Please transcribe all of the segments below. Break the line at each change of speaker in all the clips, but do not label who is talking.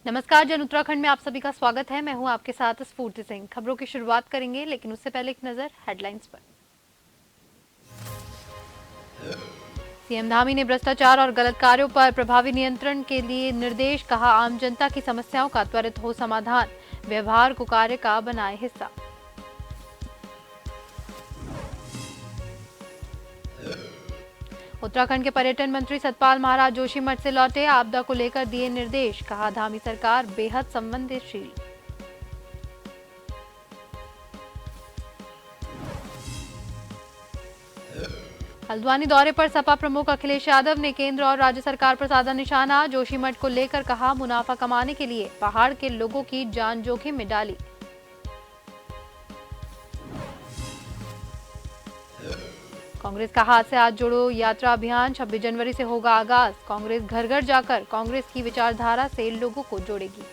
नमस्कार जन उत्तराखंड में आप सभी का स्वागत है। मैं हूं आपके साथ स्फूर्ति सिंह। खबरों की शुरुआत करेंगे, लेकिन उससे पहले एक नजर हेडलाइंस पर। सीएम धामी ने भ्रष्टाचार और गलत कार्यों पर प्रभावी नियंत्रण के लिए निर्देश, कहा आम जनता की समस्याओं का त्वरित हो समाधान, व्यवहार को कार्य का बनाए हिस्सा। उत्तराखंड के पर्यटन मंत्री सतपाल महाराज जोशीमठ से लौटे, आपदा को लेकर दिए निर्देश, कहा धामी सरकार बेहद संवेदनशील। हल्द्वानी दौरे पर सपा प्रमुख अखिलेश यादव ने केंद्र और राज्य सरकार पर साधा निशाना, जोशीमठ को लेकर कहा मुनाफा कमाने के लिए पहाड़ के लोगों की जान जोखिम में डाली। कांग्रेस का हाथ से हाथ जोड़ो यात्रा अभियान 26 जनवरी से होगा आगाज, कांग्रेस घर घर जाकर कांग्रेस की विचारधारा से लोगों को जोड़ेगी।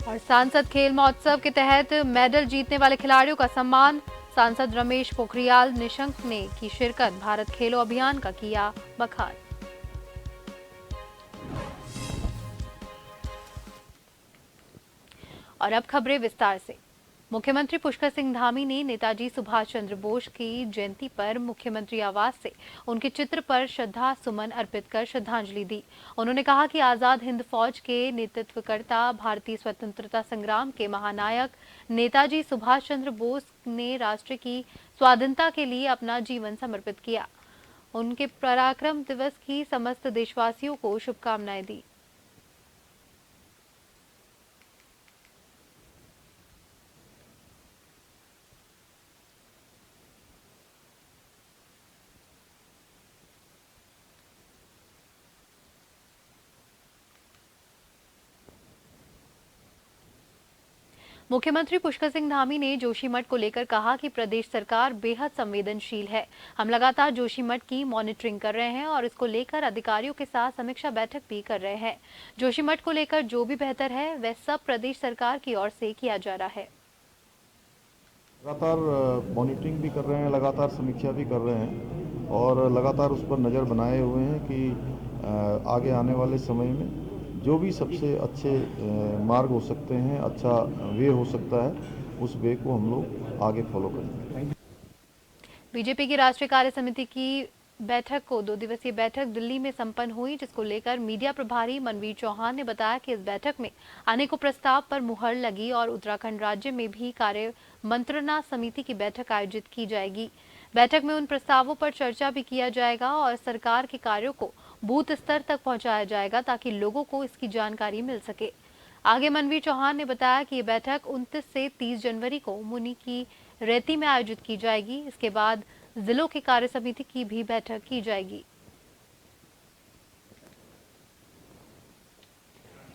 और सांसद खेल महोत्सव के तहत मेडल जीतने वाले खिलाड़ियों का सम्मान, सांसद रमेश पोखरियाल निशंक ने की शिरकत, भारत खेलो अभियान का किया बखान। और अब खबरें विस्तार से। मुख्यमंत्री पुष्कर सिंह धामी ने नेताजी सुभाष चंद्र बोस की जयंती पर मुख्यमंत्री आवास से उनके चित्र पर श्रद्धा सुमन अर्पित कर श्रद्धांजलि दी। उन्होंने कहा कि आजाद हिंद फौज के नेतृत्वकर्ता, भारतीय स्वतंत्रता संग्राम के महानायक नेताजी सुभाष चंद्र बोस ने राष्ट्र की स्वाधीनता के लिए अपना जीवन समर्पित किया। उनके पराक्रम दिवस की समस्त देशवासियों को शुभकामनाएं दी। मुख्यमंत्री पुष्कर सिंह धामी ने जोशीमठ को लेकर कहा कि प्रदेश सरकार बेहद संवेदनशील है। हम लगातार जोशीमठ की मॉनिटरिंग कर रहे हैं और इसको लेकर अधिकारियों के साथ समीक्षा बैठक भी कर रहे हैं। जोशीमठ को लेकर जो भी बेहतर है वह सब प्रदेश सरकार की ओर से किया जा रहा है।
लगातार मॉनिटरिंग भी कर रहे हैं, लगातार समीक्षा भी कर रहे हैं और लगातार उस पर नज़र बनाए हुए हैं कि आगे आने वाले समय में जो भी सबसे अच्छे मार्ग हो सकते हैं, अच्छा वे हो सकता है, उस वे को हम लोग आगे फॉलो करेंगे।
बीजेपी की राष्ट्रीय कार्य समिति की बैठक को 2 दिवसीय बैठक दिल्ली में संपन्न हुई, जिसको लेकर मीडिया प्रभारी मनवीर चौहान ने बताया कि इस बैठक में अनेकों प्रस्ताव पर मुहर लगी और उत्तराखंड राज्य में भी कार्य मंत्रणा समिति की बैठक आयोजित की जाएगी। बैठक में उन प्रस्तावों पर चर्चा भी किया जाएगा और सरकार के कार्यों को बूथ स्तर तक पहुंचाया जाएगा ताकि लोगों को इसकी जानकारी मिल सके। आगे मनवीर चौहान ने बताया कि ये बैठक 29 से 30 जनवरी को मुनि की रेती में आयोजित की जाएगी। इसके बाद जिलों की कार्य समिति की भी बैठक की जाएगी।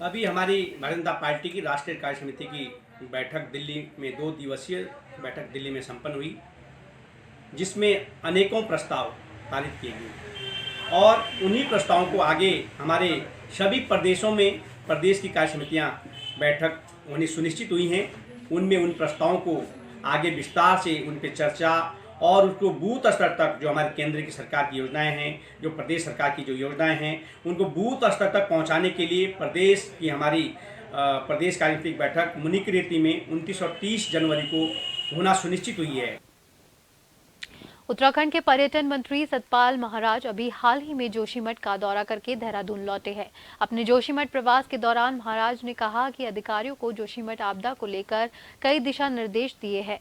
अभी हमारी भारतीय जनता पार्टी की राष्ट्रीय कार्य समिति की बैठक दिल्ली में 2 दिवसीय बैठक दिल्ली में संपन्न हुई, जिसमें अनेकों प्रस्ताव पारित किए गए और उन्हीं प्रस्तावों को आगे हमारे सभी प्रदेशों में प्रदेश की कार्य समितियाँ बैठक होनी सुनिश्चित हुई हैं। उनमें उन प्रस्तावों को आगे विस्तार से उन पर चर्चा और उसको बूथ स्तर तक जो हमारे केंद्र की सरकार की योजनाएं हैं, जो प्रदेश सरकार की जो योजनाएं हैं, उनको बूथ स्तर तक पहुंचाने के लिए प्रदेश की हमारी प्रदेश कार्यसमिति की बैठक मुनिकरेती में 29 और 30 जनवरी को होना सुनिश्चित हुई है।
उत्तराखंड के पर्यटन मंत्री सतपाल महाराज अभी हाल ही में जोशीमठ का दौरा करके देहरादून लौटे हैं। अपने जोशीमठ प्रवास के दौरान महाराज ने कहा कि अधिकारियों को जोशीमठ आपदा को लेकर कई दिशा निर्देश दिए हैं।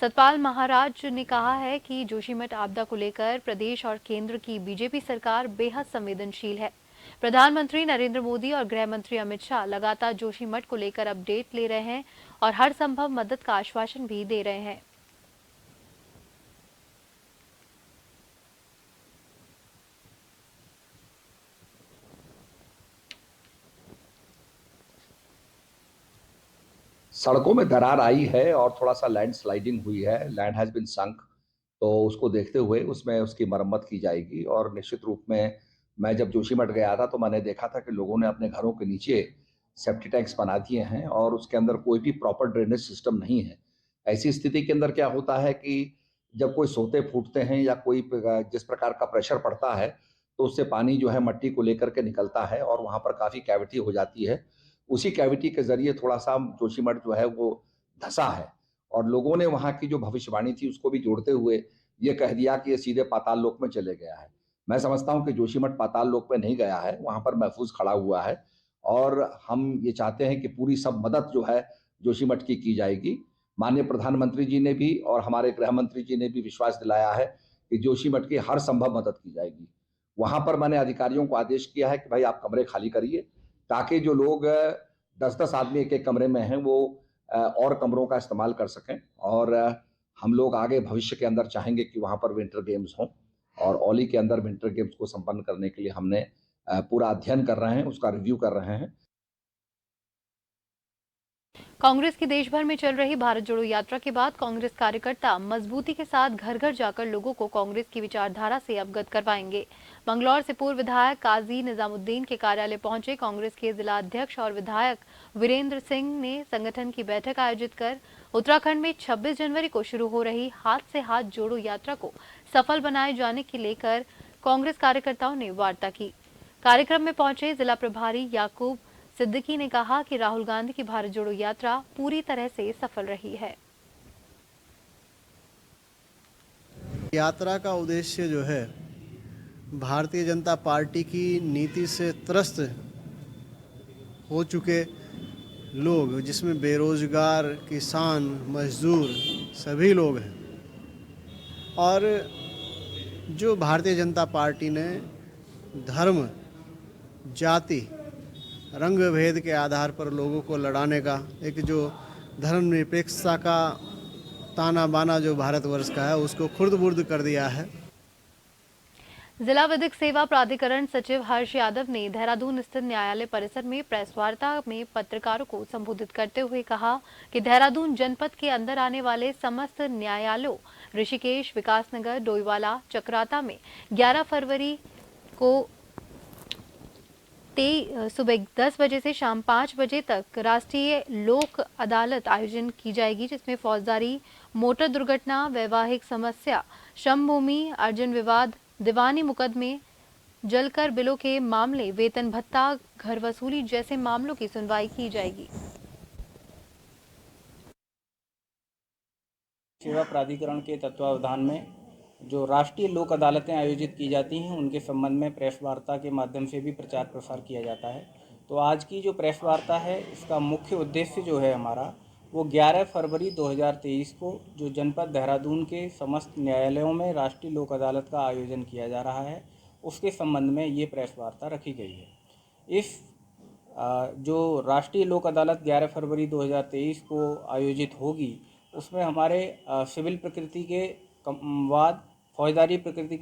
सतपाल महाराज ने कहा है कि जोशीमठ आपदा को लेकर प्रदेश और केंद्र की बीजेपी सरकार बेहद संवेदनशील है। प्रधानमंत्री नरेंद्र मोदी और गृह मंत्री अमित शाह लगातार जोशीमठ को लेकर अपडेट ले रहे हैं और हर संभव मदद का आश्वासन भी दे रहे हैं।
सड़कों में दरार आई है और थोड़ा सा लैंड स्लाइडिंग हुई है, लैंड हैज बीन संक, तो उसको देखते हुए उसमें उसकी मरम्मत की जाएगी। और निश्चित रूप में मैं जब जोशीमठ गया था तो मैंने देखा था कि लोगों ने अपने घरों के नीचे सेप्टी टैंक्स बना दिए हैं और उसके अंदर कोई भी प्रॉपर ड्रेनेज सिस्टम नहीं है। ऐसी स्थिति के अंदर क्या होता है कि जब कोई सोते फूटते हैं या कोई जिस प्रकार का प्रेशर पड़ता है तो उससे पानी जो है मट्टी को लेकर के निकलता है और वहां पर काफी कैविटी हो जाती है। उसी कैविटी के जरिए थोड़ा सा जोशीमठ जो है वो धंसा है और लोगों ने वहां की जो भविष्यवाणी थी उसको भी जोड़ते हुए ये कह दिया कि ये सीधे पाताल लोक में चले गया है। मैं समझता हूं कि जोशीमठ पाताल लोक में नहीं गया है, वहां पर महफूज खड़ा हुआ है और हम ये चाहते हैं कि पूरी सब मदद जो है जोशीमठ की जाएगी। माननीय प्रधानमंत्री जी ने भी और हमारे गृह मंत्री जी ने भी विश्वास दिलाया है कि जोशीमठ की हर संभव मदद की जाएगी। वहां पर मैंने अधिकारियों को आदेश किया है कि भाई आप कमरे खाली करिए ताकि जो लोग 10-10 आदमी एक कमरे में हैं वो और कमरों का इस्तेमाल कर सकें और हम लोग आगे भविष्य के अंदर चाहेंगे कि वहां पर विंटर गेम्स हों और औली के अंदर विंटर गेम्स को संपन्न करने के लिए हमने पूरा अध्ययन कर रहे हैं, उसका रिव्यू कर रहे हैं।
कांग्रेस की देश भर में चल रही भारत जोड़ो यात्रा के बाद कांग्रेस कार्यकर्ता मजबूती के साथ घर घर जाकर लोगों को कांग्रेस की विचारधारा से अवगत करवाएंगे। मंगलौर से पूर्व विधायक काजी निजामुद्दीन के कार्यालय पहुंचे कांग्रेस के जिला अध्यक्ष और विधायक वीरेंद्र सिंह ने संगठन की बैठक आयोजित कर उत्तराखंड में 26 जनवरी को शुरू हो रही हाथ से हाथ जोड़ो यात्रा को सफल बनाए जाने के लेकर कांग्रेस कार्यकर्ताओं ने वार्ता की। कार्यक्रम में पहुंचे जिला प्रभारी याकूब सिद्दीकी ने कहा कि राहुल गांधी की भारत जोड़ो यात्रा पूरी तरह से सफल रही है।
यात्रा का उद्देश्य जो है भारतीय जनता पार्टी की नीति से त्रस्त हो चुके लोग, जिसमें बेरोजगार, किसान, मजदूर सभी लोग हैं और जो भारतीय जनता पार्टी ने धर्म, जाति, रंग भेद के आधार पर लोगों को लड़ाने का एक जो धर्मनिरपेक्षता का ताना बाना जो भारतवर्ष का है उसको खुर्द-बुर्द कर दिया है।
जिला विधिक सेवा प्राधिकरण सचिव हर्ष यादव ने देहरादून स्थित न्यायालय परिसर में प्रेस वार्ता में पत्रकारों को संबोधित करते हुए कहा कि देहरादून जनपद के अंदर आने वाले समस्त न्यायालयों ऋषिकेश, विकासनगर, डोईवाला, चक्राता में 11 फरवरी को सुबह 10 बजे से शाम 5 बजे तक राष्ट्रीय लोक अदालत आयोजन की जाएगी, जिसमें फौजदारी, मोटर दुर्घटना, वैवाहिक समस्या, श्रम भूमि, अर्जन विवाद, दीवानी मुकदमे, जलकर बिलों के मामले, वेतन भत्ता, घर वसूली जैसे मामलों की सुनवाई की जाएगी।
सेवा प्राधिकरण के तत्वावधान में जो राष्ट्रीय लोक अदालतें आयोजित की जाती हैं उनके संबंध में प्रेस वार्ता के माध्यम से भी प्रचार प्रसार किया जाता है। तो आज की जो प्रेस वार्ता है इसका मुख्य उद्देश्य जो है हमारा वो 11 फरवरी 2023 को जो जनपद देहरादून के समस्त न्यायालयों में राष्ट्रीय लोक अदालत का आयोजन किया जा रहा है उसके संबंध में ये प्रेस वार्ता रखी गई है। इस जो राष्ट्रीय लोक अदालत 11 फरवरी 2023 को आयोजित होगी उसमें हमारे सिविल प्रकृति के वाद, फौजदारी प्रकृति।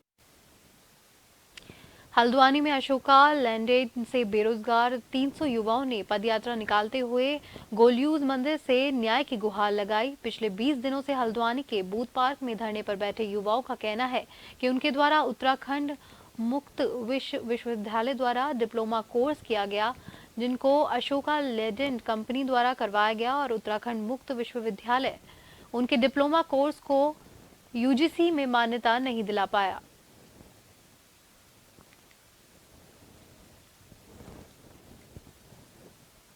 हल्द्वानी में अशोका लैंडेड से बेरोजगार 300 युवाओं ने पदयात्रा निकालते हुए गोलयूज मंदिर से न्याय की गुहार लगाई। पिछले 20 दिनों से हल्द्वानी के बूथ पार्क में धरने पर बैठे युवाओं का कहना है कि उनके द्वारा उत्तराखंड मुक्त विश्वविद्यालय द्वारा डिप्लोमा कोर्स किया गया, जिनको अशोका लैंडेड कंपनी द्वारा करवाया गया और उत्तराखंड मुक्त विश्वविद्यालय उनके डिप्लोमा कोर्स को यूजीसी में मान्यता नहीं दिला पाया।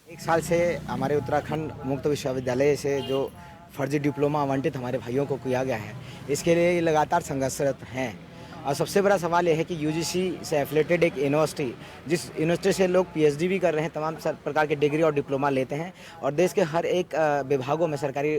एक साल से हमारे उत्तराखंड मुक्त विश्वविद्यालय से जो फर्जी डिप्लोमा आवंटित हमारे भाइयों को किया गया है, इसके लिए लगातार संघर्षरत हैं। और सबसे बड़ा सवाल यह है कि यूजीसी से एफिलेटेड एक यूनिवर्सिटी, जिस यूनिवर्सिटी से लोग पीएचडी भी कर रहे हैं, तमाम प्रकार के डिग्री और डिप्लोमा लेते हैं और देश के हर एक विभागों में सरकारी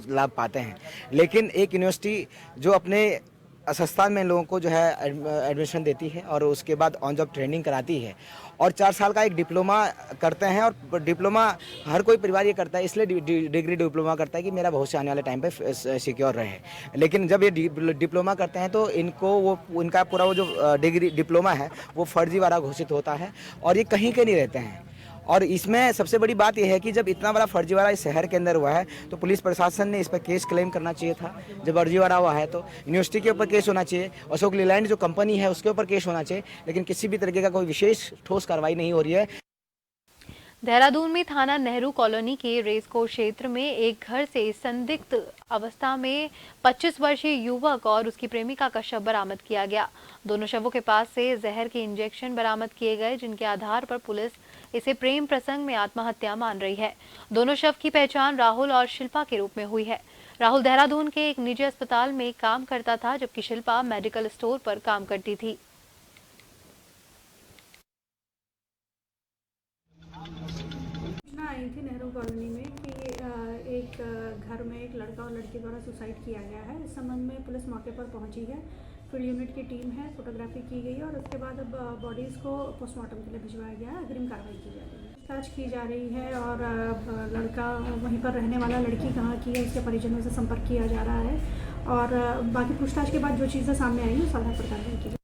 लाभ पाते हैं, लेकिन एक यूनिवर्सिटी जो अपने संस्थान में लोगों को जो है एडमिशन देती है और उसके बाद ऑन जॉब ट्रेनिंग कराती है और 4 साल का एक डिप्लोमा करते हैं और डिप्लोमा हर कोई परिवार ये करता है, इसलिए डिग्री डिप्लोमा करता है कि मेरा भविष्य आने वाले टाइम पे सिक्योर रहे। लेकिन जब ये डिप्लोमा करते हैं तो इनका पूरा वो जो डिग्री डिप्लोमा है वो फर्जी वाला घोषित होता है और ये कहीं के नहीं रहते हैं। और इसमें सबसे बड़ी बात यह है कि जब इतना बड़ा फर्जीवाड़ा इस शहर के अंदर हुआ है तो पुलिस प्रशासन ने इस पर केस क्लेम करना चाहिए था। जब फर्जीवाड़ा हुआ है तो यूनिवर्सिटी के ऊपर केस होना चाहिए, अशोक लीलैंड जो कंपनी है उसके ऊपर केस होना चाहिए, लेकिन किसी भी तरीके का कोई विशेष ठोस कार्रवाई नहीं हो रही है।
देहरादून में थाना नेहरू कॉलोनी के रेसकोर्स क्षेत्र में एक घर से संदिग्ध अवस्था में 25 वर्षीय युवक और उसकी प्रेमिका का शव बरामद किया गया। दोनों शवों के पास से जहर के इंजेक्शन बरामद किए गए, जिनके आधार पर पुलिस इसे प्रेम प्रसंग में आत्महत्या मान रही है। दोनों शव की पहचान राहुल और शिल्पा के रूप में हुई है। राहुल देहरादून के एक निजी अस्पताल में काम करता था, जबकि शिल्पा मेडिकल स्टोर पर काम करती थी।
सूचना आई थी नेहरू कॉलोनी में कि एक घर में एक लड़का और लड़की द्वारा सुसाइड किया गया है। इस संबंध में पुलिस मौके पर पहुंची है, फील्ड यूनिट की टीम है, फोटोग्राफी की गई है और उसके बाद अब बॉडीज़ को पोस्टमार्टम के लिए भिजवाया गया है। अग्रिम कार्रवाई की जा रही है, पूछताछ की जा रही है और लड़का वहीं पर रहने वाला, लड़की कहाँ की है, उसके परिजनों से संपर्क किया जा रहा है और बाकी पूछताछ के बाद जो चीज़ें सामने आई हैं उस आधार पर कार्रवाई की।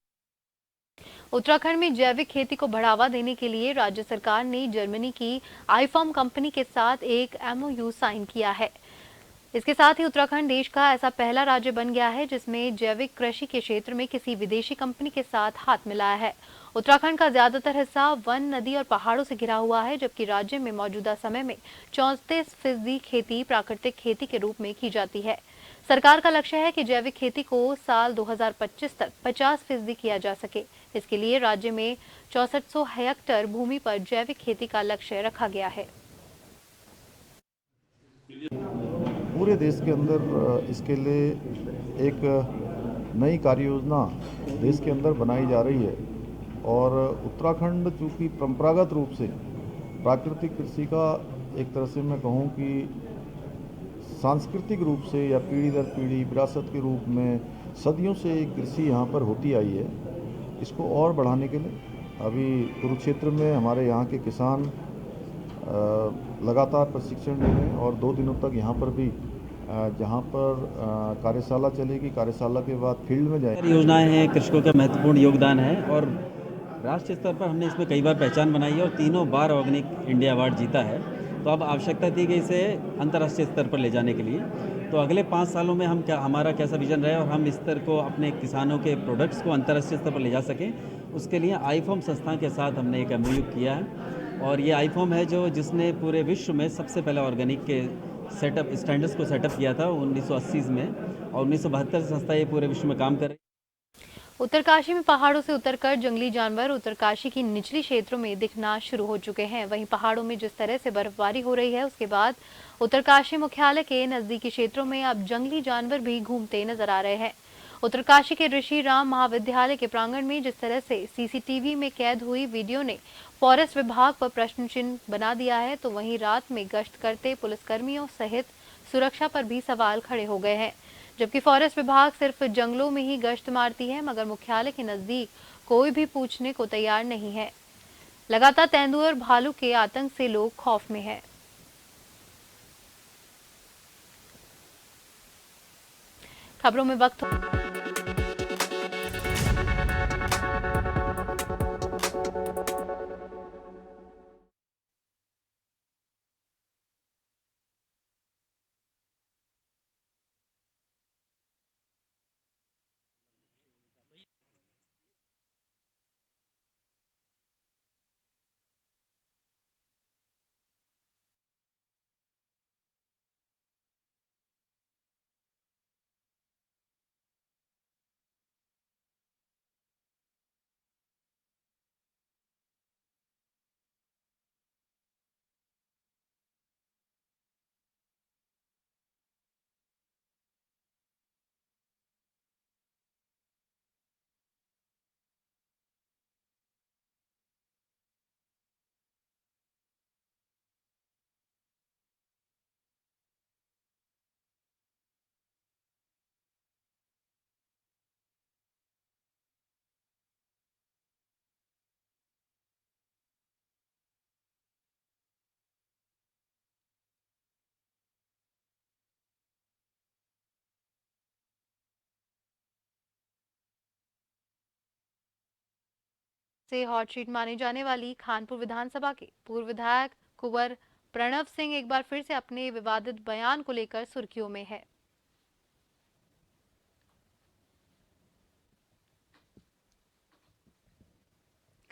उत्तराखंड में जैविक खेती को बढ़ावा देने के लिए राज्य सरकार ने जर्मनी की आईफॉर्म कंपनी के साथ एक एमओयू साइन किया है। इसके साथ ही उत्तराखंड देश का ऐसा पहला राज्य बन गया है जिसमें जैविक कृषि के क्षेत्र में किसी विदेशी कंपनी के साथ हाथ मिलाया है। उत्तराखंड का ज्यादातर हिस्सा वन, नदी और पहाड़ों से घिरा हुआ है, जबकि राज्य में मौजूदा समय में 34% खेती प्राकृतिक खेती के रूप में की जाती है। सरकार का लक्ष्य है कि जैविक खेती को साल 2025 तक 50% किया जा सके। इसके लिए राज्य में 6400 हेक्टेयर भूमि पर जैविक खेती का लक्ष्य रखा गया है।
पूरे देश के अंदर इसके लिए एक नई कार्य योजना देश के अंदर बनाई जा रही है और उत्तराखंड चूँकि परंपरागत रूप से प्राकृतिक कृषि का एक तरह से मैं कहूँ कि सांस्कृतिक रूप से या पीढ़ी दर पीढ़ी विरासत के रूप में सदियों से एक कृषि यहाँ पर होती आई है। इसको और बढ़ाने के लिए अभी कुरुक्षेत्र में हमारे यहाँ के किसान लगातार प्रशिक्षण ले रहे हैं और 2 दिनों तक यहाँ पर भी जहाँ पर कार्यशाला चलेगी, कार्यशाला के बाद फील्ड में जाएंगे।
योजनाएं हैं, कृषकों का महत्वपूर्ण योगदान है और राष्ट्रीय स्तर पर हमने इसमें कई बार पहचान बनाई है और 3 बार ऑर्गेनिक इंडिया अवार्ड जीता है। तो अब आवश्यकता थी कि इसे अंतर्राष्ट्रीय स्तर पर ले जाने के लिए, तो अगले 5 सालों में हमारा कैसा विजन रहे और हम इस स्तर को अपने किसानों के प्रोडक्ट्स को अंतर्राष्ट्रीय स्तर पर ले जा सकें, उसके लिए आईफॉर्म संस्था के साथ हमने एक एमओयू किया है। और ये आईफॉर्म है जिसने पूरे विश्व में सबसे पहले ऑर्गेनिक के स्टैंडर्ड्स को सेटअप किया था 1980 में और 1972 से संस्था ये पूरे विश्व में काम कर रही है।
उत्तरकाशी में पहाड़ों से उतरकर जंगली जानवर उत्तरकाशी की निचली क्षेत्रों में दिखना शुरू हो चुके हैं। वहीं पहाड़ों में जिस तरह से बर्फबारी हो रही है, उसके बाद उत्तरकाशी मुख्यालय के नजदीकी क्षेत्रों में अब जंगली जानवर भी घूमते नजर आ रहे हैं। उत्तरकाशी के ऋषि राम महाविद्यालय के प्रांगण में जिस तरह से सीसीटीवी में कैद हुई वीडियो ने फॉरेस्ट विभाग पर प्रश्न चिन्ह बना दिया है, तो वहीं रात में गश्त करते पुलिसकर्मियों सहित सुरक्षा पर भी सवाल खड़े हो गए हैं। जबकि फॉरेस्ट विभाग सिर्फ जंगलों में ही गश्त मारती है, मगर मुख्यालय के नजदीक कोई भी पूछने को तैयार नहीं है। लगातार तेंदुआ, भालू के आतंक से लोग खौफ में हैं। खबरों में वक्त से हॉट शीट माने जाने वाली खानपुर विधानसभा के पूर्व विधायक कुंवर प्रणव सिंह एक बार फिर से अपने विवादित बयान को लेकर सुर्खियों में है।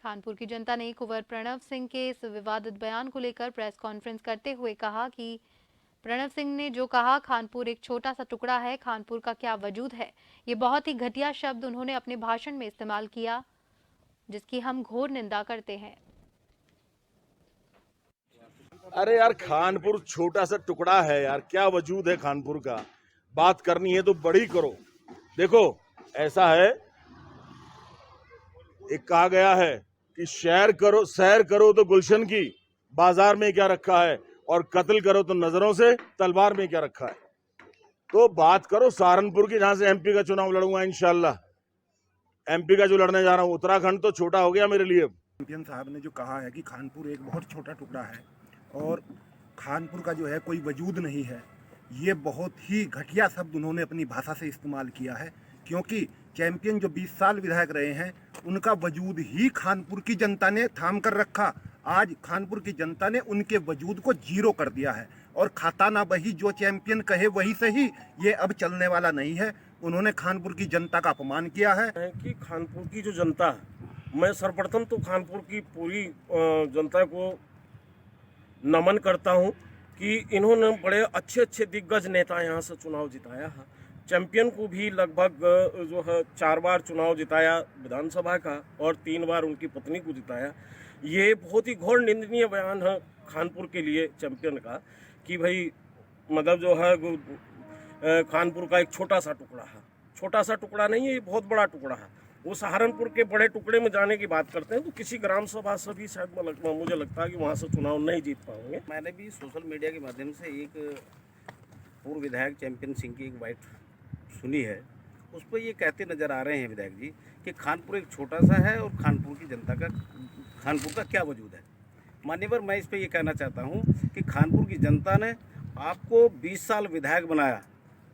कानपुर की जनता ने कुंवर प्रणव सिंह के इस विवादित बयान को लेकर प्रेस कॉन्फ्रेंस करते हुए कहा कि प्रणव सिंह ने जो कहा कानपुर एक छोटा सा टुकड़ा है, कानपुर का क्या वजूद है, ये बहुत ही घटिया शब्द उन्होंने अपने भाषण में इस्तेमाल किया, जिसकी हम घोर निंदा करते हैं।
अरे यार, कानपुर छोटा सा टुकड़ा है यार, क्या वजूद है कानपुर का? बात करनी है तो बड़ी करो। देखो, ऐसा है, एक कहा गया है कि सैर करो तो गुलशन की, बाजार में क्या रखा है, और कत्ल करो तो नजरों से, तलवार में क्या रखा है। तो बात करो सहारनपुर की, जहां से एमपी का चुनाव लड़ूंगा इंशाल्लाह। एमपी का जो लड़ने जा रहा हूं, उत्तराखंड तो छोटा हो गया मेरे लिए।
चैंपियन साहब ने जो कहा है कि कानपुर एक बहुत छोटा टुकड़ा है और कानपुर का जो है कोई वजूद नहीं है, ये बहुत ही घटिया शब्द उन्होंने अपनी भाषा से इस्तेमाल किया है। क्योंकि चैंपियन जो 20 साल विधायक रहे हैं, उनका वजूद ही कानपुर की जनता ने थाम कर रखा। आज कानपुर की जनता ने उनके वजूद को जीरो कर दिया है और खाता ना बही, जो चैंपियन कहे वही सही, ये अब चलने वाला नहीं है। उन्होंने कानपुर की जनता का अपमान किया है
कि कानपुर की जो जनता, मैं सर्वप्रथम तो कानपुर की पूरी जनता को नमन करता हूं कि इन्होंने बड़े अच्छे दिग्गज नेता यहाँ से चुनाव जिताया है। चैंपियन को भी लगभग जो है 4 बार चुनाव जिताया विधानसभा का और 3 बार उनकी पत्नी को जिताया। ये बहुत ही घोर निंदनीय बयान है कानपुर के लिए चैंपियन का कि भाई मतलब जो है कानपुर का एक छोटा सा टुकड़ा है। छोटा सा टुकड़ा नहीं है, ये बहुत बड़ा टुकड़ा है। वो सहारनपुर के बड़े टुकड़े में जाने की बात करते हैं तो किसी ग्राम सभा से भी शायद मुझे लगता है कि वहाँ से चुनाव नहीं जीत पाएंगे।
मैंने भी सोशल मीडिया के माध्यम से एक पूर्व विधायक चैंपियन सिंह की एक बाइट सुनी है। उस पर ये कहते नज़र आ रहे हैं विधायक जी कि कानपुर एक छोटा सा है और कानपुर की जनता का, कानपुर का क्या वजूद है। मान्यवर, मैं इस पर ये कहना चाहता हूँ कि कानपुर की जनता ने आपको 20 साल विधायक बनाया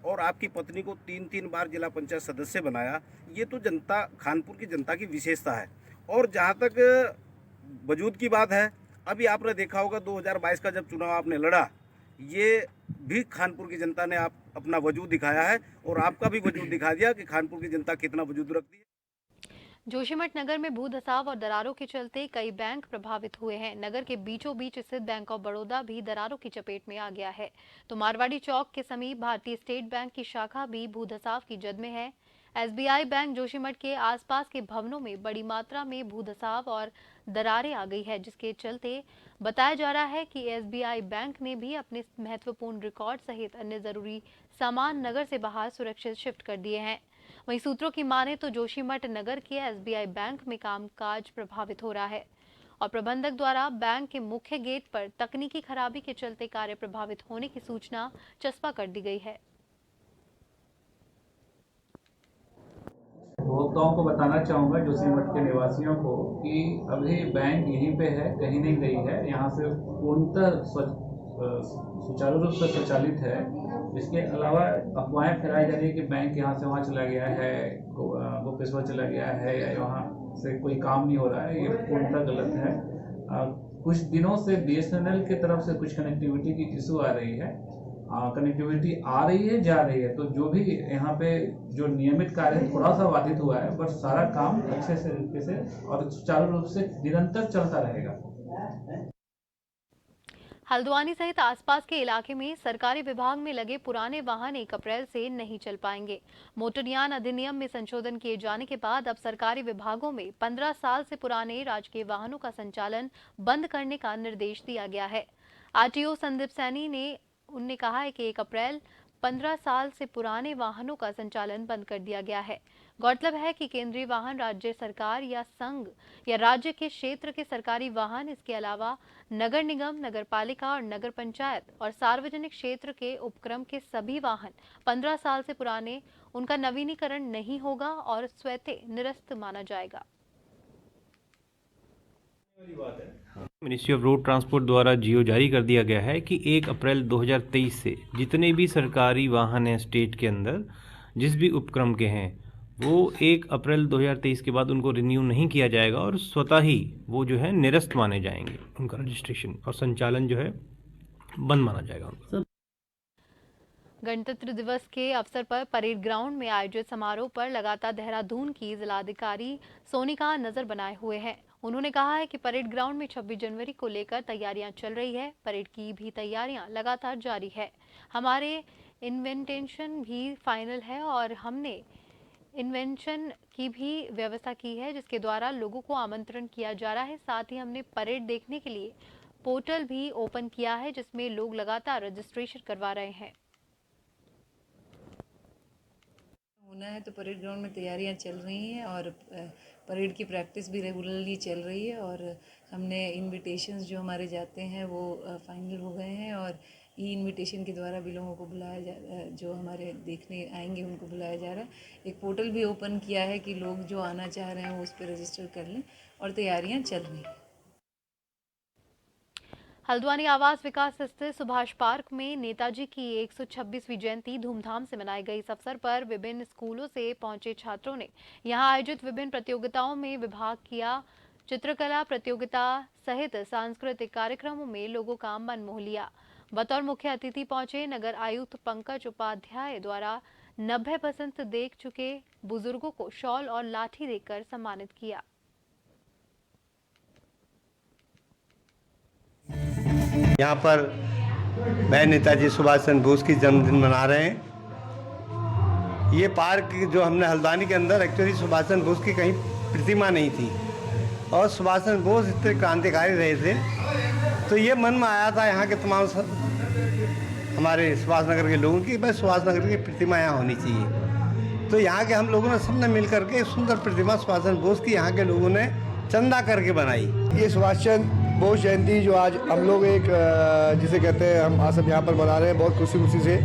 और आपकी पत्नी को 3 बार जिला पंचायत सदस्य बनाया। ये तो जनता, कानपुर की जनता की विशेषता है। और जहाँ तक वजूद की बात है, अभी आपने देखा होगा 2022 का जब चुनाव आपने लड़ा, ये भी कानपुर की जनता ने आप अपना वजूद दिखाया है और आपका भी वजूद दिखा दिया कि कानपुर की जनता कितना वजूद रखती है।
जोशीमठ नगर में भू धसाव और दरारों के चलते कई बैंक प्रभावित हुए हैं। नगर के बीचों बीच स्थित बैंक ऑफ बड़ौदा भी दरारों की चपेट में आ गया है, तो मारवाड़ी चौक के समीप भारतीय स्टेट बैंक की शाखा भी भू धसाव की जद में है। एसबीआई बैंक जोशीमठ के आसपास के भवनों में बड़ी मात्रा में भू धसाव और दरारें आ गई है, जिसके चलते बताया जा रहा है कि एसबीआई बैंक ने भी अपने महत्वपूर्ण रिकॉर्ड सहित अन्य जरूरी सामान नगर से बाहर सुरक्षित शिफ्ट कर दिए हैं। वहीं सूत्रों की माने तो जोशीमठ नगर के एसबीआई बैंक में कामकाज प्रभावित हो रहा है और प्रबंधक द्वारा बैंक के मुख्य गेट पर तकनीकी खराबी के चलते कार्य प्रभावित होने की सूचना चस्पा कर दी गई है।
उपभोक्ताओं को बताना चाहूँगा, जोशीमठ के निवासियों को, कि अभी बैंक यहीं पे है, कहीं नहीं गई है। यहाँ से पूर्णतः सुचारू रूप से संचालित है। इसके अलावा अफवाहें फैलाई जा रही है कि बैंक यहाँ से वहाँ चला गया है, गोपेश्वर चला गया है या वहाँ से कोई काम नहीं हो रहा है। ये पूर्णतः गलत है। कुछ दिनों से बीएसएनएल की तरफ से कुछ कनेक्टिविटी की इशू आ रही है। कनेक्टिविटी आ रही है, जा रही है, तो जो भी यहाँ पे जो नियमित कार्य थोड़ा सा बाधित हुआ है, बट सारा काम अच्छे से तरीके से और सुचारू रूप से निरंतर चलता रहेगा।
हल्द्वानी सहित आसपास के इलाके में सरकारी विभाग में लगे पुराने वाहन 1 अप्रैल से नहीं चल पाएंगे। मोटरयान अधिनियम में संशोधन किए जाने के बाद अब सरकारी विभागों में 15 साल से पुराने राजकीय वाहनों का संचालन बंद करने का निर्देश दिया गया है। आरटीओ संदीप सैनी ने कहा है कि 1 अप्रैल 15 साल से पुराने वाहनों का संचालन बंद कर दिया गया है। गौरतलब है कि केंद्रीय वाहन राज्य सरकार या संघ या राज्य के क्षेत्र के सरकारी वाहन, इसके अलावा नगर निगम, नगर पालिका और नगर पंचायत और सार्वजनिक क्षेत्र के उपक्रम के सभी वाहन 15 साल से पुराने, उनका नवीनीकरण नहीं होगा और स्वतः निरस्त माना जाएगा।
मिनिस्ट्री ऑफ रोड ट्रांसपोर्ट द्वारा जियो जारी कर दिया गया है कि 1 अप्रैल 2023 से जितने भी सरकारी वाहन हैं स्टेट के अंदर, जिस भी उपक्रम के हैं, वो 1 अप्रैल 2023 के बाद उनको रिन्यू नहीं किया जाएगा और स्वतः ही वो जो है निरस्त माने जाएंगे। उनका रजिस्ट्रेशन और संचालन जो है बंद माना जाएगा उनका।
गणतंत्र दिवस के अवसर पर परेड ग्राउंड में आयोजित समारोह पर लगातार देहरादून की जिलाधिकारी सोनिका नजर बनाए हुए हैं। उन्होंने कहा है कि परेड ग्राउंड में 26 जनवरी को लेकर तैयारियां चल रही है। परेड की भी तैयारियां लगातार जारी है। हमारे इन्विटेशन भी फाइनल है और हमने इन्वेंशन की भी व्यवस्था की है, जिसके द्वारा लोगों को आमंत्रण किया जा रहा है। साथ ही हमने परेड देखने के लिए पोर्टल भी ओपन किया है, जिसमें लोग लगातार रजिस्ट्रेशन करवा रहे हैं।
होना है तो परेड ग्राउंड में तैयारियां चल रही हैं और परेड की प्रैक्टिस भी रेगुलरली चल रही है और हमने इनविटेशंस जो हमारे जाते हैं वो फाइनल हो गए हैं और ई इनविटेशन के द्वारा भी लोगों को बुलाया जा जो हमारे देखने आएंगे उनको बुलाया जा रहा है। एक पोर्टल भी ओपन किया है कि लोग जो आना चाह रहे हैं वो उस पर रजिस्टर कर लें और तैयारियां चल रही हैं।
हल्द्वानी आवास विकास स्थित सुभाष पार्क में नेताजी की 126वीं जयंती धूमधाम से मनाई गई। इस अवसर पर विभिन्न स्कूलों से पहुंचे छात्रों ने यहां आयोजित विभिन्न प्रतियोगिताओं में विभाग किया। चित्रकला प्रतियोगिता सहित सांस्कृतिक कार्यक्रमों में लोगों का मन मोह लिया। बतौर मुख्य अतिथि पहुंचे नगर आयुक्त पंकज उपाध्याय द्वारा 90% देख चुके बुजुर्गों को शॉल और लाठी देकर सम्मानित किया।
यहाँ पर मैं नेताजी सुभाष चंद्र बोस की जन्मदिन मना रहे हैं। ये पार्क जो हमने हल्द्वानी के अंदर एक्चुअली सुभाष चंद्र बोस की कहीं प्रतिमा नहीं थी और सुभाष चंद्र बोस इतने क्रांतिकारी रहे थे, तो ये मन में आया था यहाँ के तमाम हमारे सुभाष नगर के लोगों की बस सुभाष नगर की प्रतिमा यहाँ होनी चाहिए। तो यहाँ के हम लोगों ने सबने मिल करके सुंदर प्रतिमा सुभाष चंद्र बोस की यहाँ के लोगों ने चंदा करके बनाई।
ये सुभाष चंद्र बोस जयंती जो आज हम लोग एक जिसे कहते हैं हम आज सब यहाँ पर मना रहे हैं बहुत खुशी से।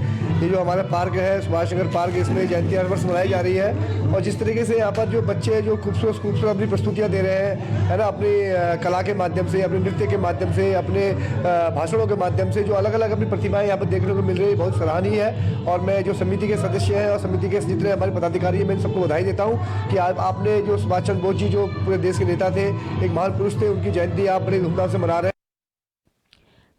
ये जो हमारा पार्क है सुभाष नगर पार्क, इसमें जयंती हर वर्ष मनाई जा रही है और जिस तरीके से यहाँ पर जो बच्चे जो खूबसूरत अपनी प्रस्तुतियाँ दे रहे हैं, है ना, अपनी कला के माध्यम से, अपने नृत्य के माध्यम से, अपने भाषणों के माध्यम से जो अलग अलग अपनी प्रतिमाएं यहाँ पर देखने को मिल रही है, बहुत सराहनीय है। और मैं जो समिति के सदस्य हैं और समिति के जितने हमारे पदाधिकारी हैं, मैं सबको बधाई देता हूँ कि आपने जो सुभाष चंद्र बोस जी जो पूरे देश के नेता थे, एक महान पुरुष थे, उनकी जयंती आप बड़े धूमधाम से मना रहे हैं।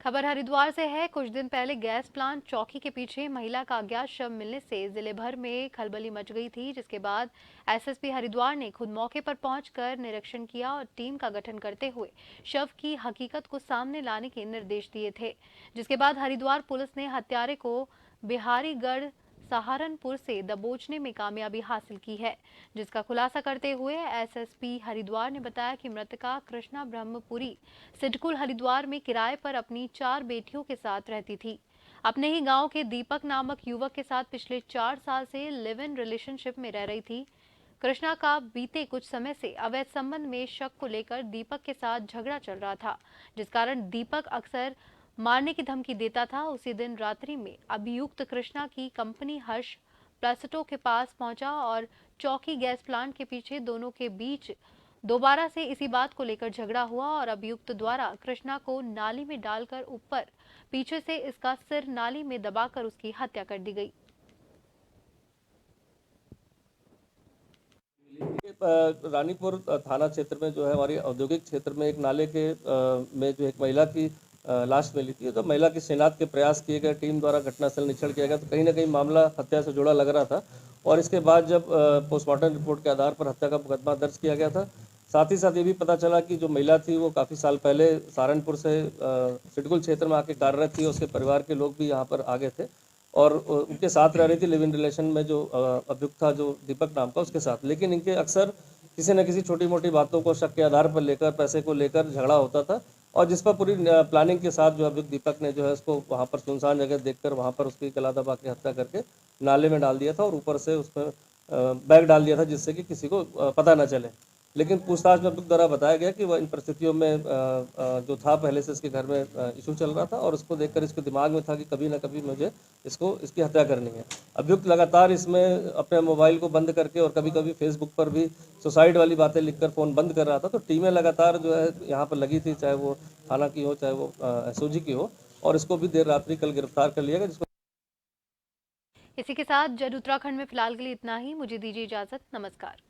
खबर हरिद्वार से है। कुछ दिन पहले गैस प्लांट चौकी के पीछे महिला का अज्ञात शव मिलने से जिले भर में खलबली मच गई थी, जिसके बाद एसएसपी हरिद्वार ने खुद मौके पर पहुंचकर निरीक्षण किया और टीम का गठन करते हुए शव की हकीकत को सामने लाने के निर्देश दिए थे। जिसके बाद हरिद्वार पुलिस ने हत्यारे को बिहारीगढ़ सहारनपुर से दबोचने में कामयाबी हासिल की है, जिसका खुलासा करते हुए एसएसपी हरिद्वार ने बताया कि मृतका कृष्णा ब्रह्मपुरी सिडकुल हरिद्वार में किराए पर अपनी 4 बेटियों के साथ रहती थी। अपने ही गांव के दीपक नामक युवक के साथ पिछले 4 साल से लिव इन रिलेशनशिप में रह रही थी। कृष्णा का बीते कुछ समय से अवैध संबंध में शक को लेकर दीपक के साथ झगड़ा चल रहा था, जिस कारण दीपक अक्सर मारने की धमकी देता था। उसी दिन रात्रि में अभियुक्त कृष्णा की कंपनी हर्ष प्लास्टो के पास पहुंचा और चौकी गैस प्लांट के पीछे दोनों के बीच दोबारा से इसी बात को लेकर झगड़ा हुआ और अभियुक्त द्वारा कृष्णा को नाली में डालकर ऊपर पीछे से इसका सिर नाली में दबाकर उसकी हत्या कर दी गई।
रानीपुर थाना क्षेत्र में जो है हमारी औद्योगिक क्षेत्र में एक नाले के में जो एक महिला की लाश मिली थी। तो महिला की शिनाख्त के प्रयास किए गए, टीम द्वारा घटनास्थल निरीक्षण किया गया, तो कहीं ना कहीं मामला हत्या से जुड़ा लग रहा था और इसके बाद जब पोस्टमार्टम रिपोर्ट के आधार पर हत्या का मुकदमा दर्ज किया गया था। साथ ही साथ ये भी पता चला कि जो महिला थी वो काफ़ी साल पहले सहारनपुर से सिडकुल क्षेत्र में आके कार्यरत थी। उसके परिवार के लोग भी यहाँ पर आगे थे और उनके साथ रह रही थी लिव इन रिलेशन में जो अभियुक्त था जो दीपक नाम का, उसके साथ। लेकिन इनके अक्सर किसी न किसी छोटी मोटी बातों को शक के आधार पर लेकर, पैसे को लेकर झगड़ा होता था और जिस पर पूरी प्लानिंग के साथ जो अभियुक्त दीपक ने जो है उसको वहाँ पर सुनसान जगह देखकर वहाँ पर उसकी गला दबा के हत्या करके नाले में डाल दिया था और ऊपर से उसमें बैग डाल दिया था जिससे कि किसी को पता न चले। लेकिन पूछताछ में अभियुक्त द्वारा बताया गया कि वह इन परिस्थितियों में जो था पहले से इसके घर में इशू चल रहा था और उसको देखकर इसके दिमाग में था कि कभी ना कभी मुझे इसकी हत्या करनी है। अभियुक्त लगातार इसमें अपने मोबाइल को बंद करके और कभी कभी फेसबुक पर भी सुसाइड वाली बातें लिखकर फ़ोन बंद कर रहा था। तो टीमें लगातार जो है यहाँ पर लगी थी, चाहे वो थाना की हो चाहे वो एसओजी की हो, और इसको भी देर रात्रि कल गिरफ्तार कर लिया गया। जिसको
इसी के साथ जद उत्तराखंड में फिलहाल के लिए इतना ही। मुझे दीजिए इजाजत। नमस्कार।